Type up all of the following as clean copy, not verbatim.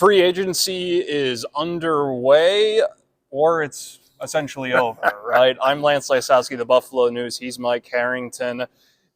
Free agency is underway, or it's essentially over, right? I'm Lance Lysowski, the Buffalo News. He's Mike Harrington.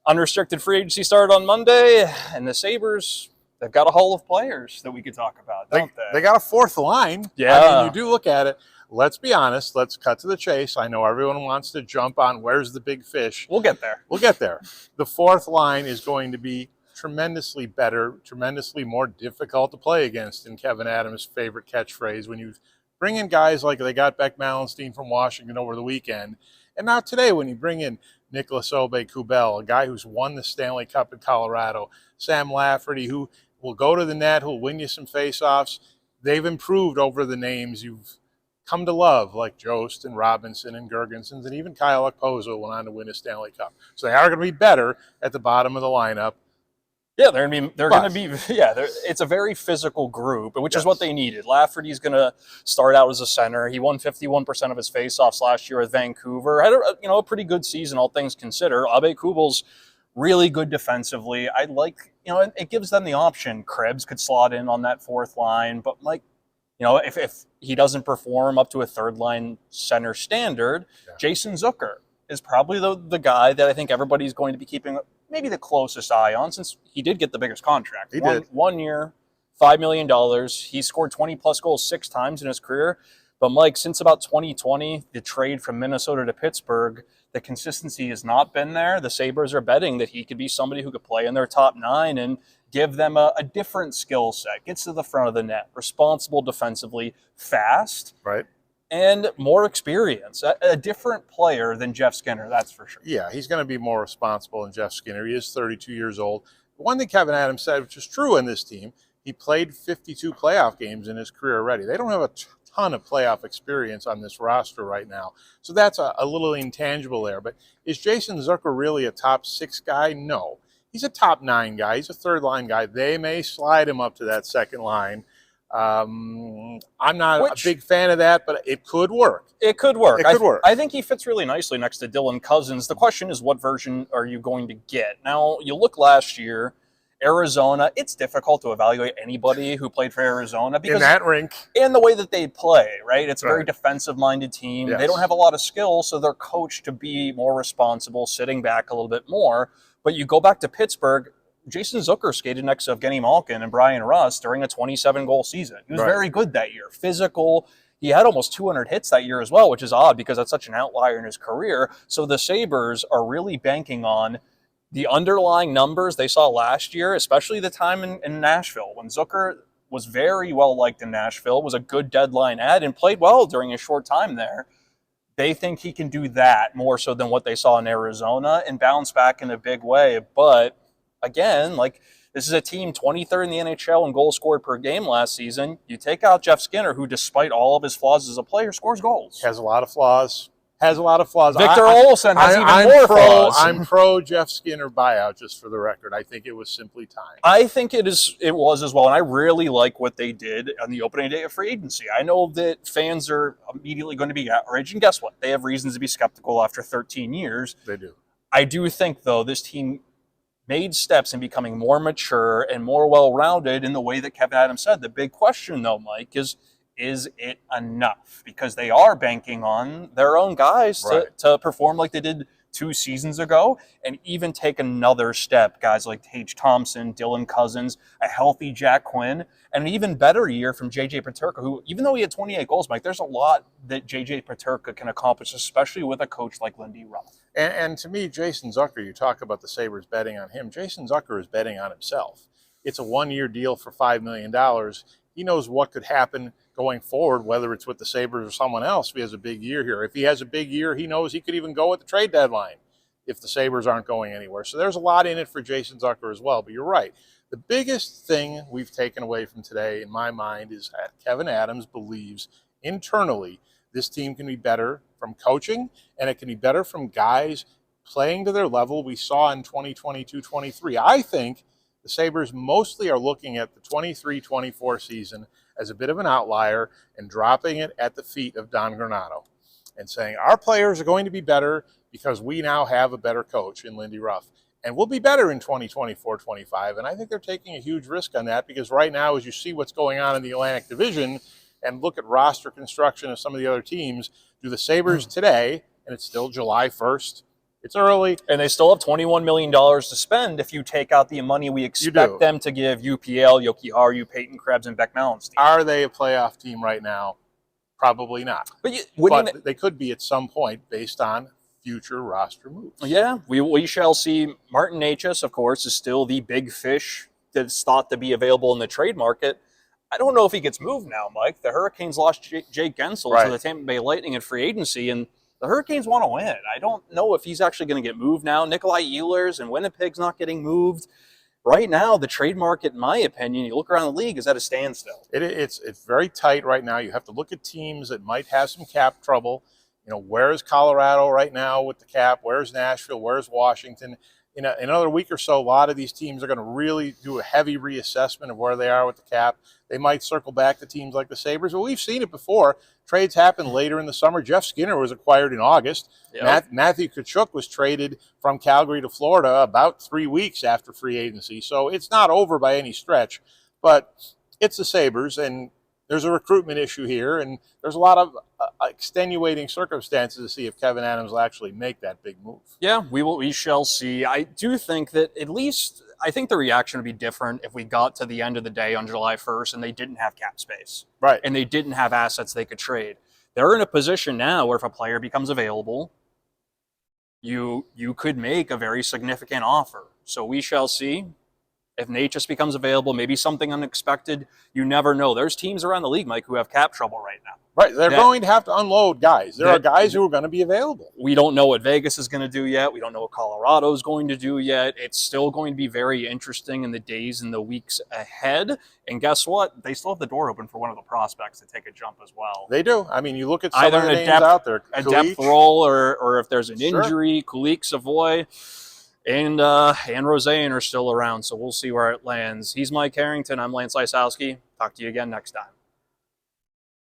Unrestricted free agency started on Monday, and the Sabres, they've got a haul of players that we could talk about, don't they? They got a fourth line. Yeah. I mean, you do look at it. Let's be honest. Let's cut to the chase. I know everyone wants to jump on where's the big fish. We'll get there. We'll get there. The fourth line is going to be tremendously better, tremendously more difficult to play against, in Kevyn-Adams' favorite catchphrase, when you bring in guys like they got Beck Malenstein from Washington over the weekend. And now today, when you bring in Nicolas-Aube-Kubel, a guy who's won the Stanley Cup in Colorado, Sam-Lafferty, who will go to the net, who'll win you some faceoffs. They've improved over the names you've come to love, like Jost and Robinson and Girgensons, and even Kyle Okposo went on to win a Stanley Cup. So they are going to be better at the bottom of the lineup. Yeah, they're going to be. It's a very physical group, which is what they needed. Lafferty's going to start out as a center. He won 51% of his faceoffs last year with Vancouver. Had a pretty good season, all things considered. Aube-Kubel's really good defensively. I like, it gives them the option. Krebs could slot in on that fourth line, but if he doesn't perform up to a third line center standard, Jason Zucker is probably the guy that I think everybody's going to be keeping maybe the closest eye on, since he did get the biggest contract. He did. 1 year, $5 million. He scored 20-plus goals 6 times in his career. But, Mike, since about 2020, the trade from Minnesota to Pittsburgh, the consistency has not been there. The Sabres are betting that he could be somebody who could play in their top 9 and give them a different skill set, gets to the front of the net, responsible defensively, fast. Right. And more experience, a different player than Jeff Skinner, that's for sure. Yeah, he's going to be more responsible than Jeff Skinner. He is 32 years old. The one thing Kevyn-Adams said, which is true in this team, he played 52 playoff games in his career already. They don't have a ton of playoff experience on this roster right now. So that's a little intangible there. But is Jason Zucker really a top 6 guy? No. He's a top 9 guy. He's a third-line guy. They may slide him up to that second line. I'm not a big fan of that, but it could work. It could work. It could work. I think he fits really nicely next to Dylan Cousins. The question is, what version are you going to get? Now, you look last year, Arizona, it's difficult to evaluate anybody who played for Arizona because in that rink. And the way that they play, right? It's a very defensive-minded team. Yes. They don't have a lot of skill, so they're coached to be more responsible, sitting back a little bit more. But you go back to Pittsburgh, Jason Zucker skated next to Evgeny Malkin and Brian Rust during a 27-goal season. He was very good that year. Physical. He had almost 200 hits that year as well, which is odd because that's such an outlier in his career. So the Sabres are really banking on the underlying numbers they saw last year, especially the time in Nashville, when Zucker was very well liked in Nashville, was a good deadline ad, and played well during a short time there. They think he can do that more so than what they saw in Arizona and bounce back in a big way. But again, this is a team 23rd in the NHL in goals scored per game last season. You take out Jeff Skinner, who, despite all of his flaws as a player, scores goals. Has a lot of flaws. Victor Olsen has even more flaws. I'm pro Jeff Skinner buyout, just for the record. I think it was simply time. I think it was as well, and I really like what they did on the opening day of free agency. I know that fans are immediately going to be outraged, and guess what? They have reasons to be skeptical after 13 years. They do. I do think, though, this team made steps in becoming more mature and more well-rounded in the way that Kevyn-Adams said. The big question, though, Mike, is it enough? Because they are banking on their own guys to perform like they did 2 seasons ago and even take another step. Guys like Tage Thompson, Dylan Cousins, a healthy Jack Quinn, and an even better year from J.J. Peterka, who, even though he had 28 goals, Mike, there's a lot that J.J. Peterka can accomplish, especially with a coach like Lindy Ruff. And to me, Jason Zucker, you talk about the Sabres betting on him. Jason Zucker is betting on himself. It's a 1-year deal for $5 million. He knows what could happen going forward, whether it's with the Sabres or someone else, if he has a big year here. If he has a big year, he knows he could even go at the trade deadline if the Sabres aren't going anywhere. So there's a lot in it for Jason Zucker as well. But you're right. The biggest thing we've taken away from today, in my mind, is that Kevyn-Adams believes internally this team can be better from coaching, and it can be better from guys playing to their level we saw in 2022-23. I think the Sabres mostly are looking at the 23-24 season as a bit of an outlier and dropping it at the feet of Don Granato and saying our players are going to be better because we now have a better coach in Lindy Ruff. and we'll be better in 2024-25. And I think they're taking a huge risk on that, because right now, as you see what's going on in the Atlantic Division and look at roster construction of some of the other teams, do the Sabres today, and it's still July 1st, it's early. And they still have $21 million to spend if you take out the money we expect them to give UPL, Yoki Haru, Peyton Krebs, and Beck Malon's team. Are they a playoff team right now? Probably not. But they could be at some point based on future roster moves. Yeah, we shall see. Martin Necas, of course, is still the big fish that's thought to be available in the trade market. I don't know if he gets moved now, Mike. The Hurricanes lost Jake Gensel to the Tampa Bay Lightning in free agency, and the Hurricanes want to win. I don't know if he's actually going to get moved now. Nikolai Ehlers and Winnipeg's not getting moved. Right now, the trade market, in my opinion, you look around the league, is at a standstill. It's very tight right now. You have to look at teams that might have some cap trouble. You know, where's Colorado right now with the cap? Where's Nashville? Where's Washington? In another week or so, a lot of these teams are going to really do a heavy reassessment of where they are with the cap. They might circle back to teams like the Sabres. Well, we've seen it before. Trades happen later in the summer. Jeff Skinner was acquired in August. Yep. Matthew Tkachuk was traded from Calgary to Florida about 3 weeks after free agency. So it's not over by any stretch. But it's the Sabres, and there's a recruitment issue here, and there's a lot of extenuating circumstances to see if Kevyn-Adams will actually make that big move. Yeah, we shall see. I do think that I think the reaction would be different if we got to the end of the day on July 1st and they didn't have cap space. Right. And they didn't have assets they could trade. They're in a position now where if a player becomes available, you could make a very significant offer. So we shall see. If Necas becomes available, maybe something unexpected, you never know. There's teams around the league, Mike, who have cap trouble right now. Right, they're going to have to unload guys. There are guys who are going to be available. We don't know what Vegas is going to do yet. We don't know what Colorado is going to do yet. It's still going to be very interesting in the days and the weeks ahead. And guess what? They still have the door open for one of the prospects to take a jump as well. They do. I mean, you look at some either of the names out there. A depth role, or if there's an injury, Kulik, Savoy, and Roseanne are still around. So we'll see where it lands. He's Mike Harrington. I'm Lance Lysowski. Talk to you again next time.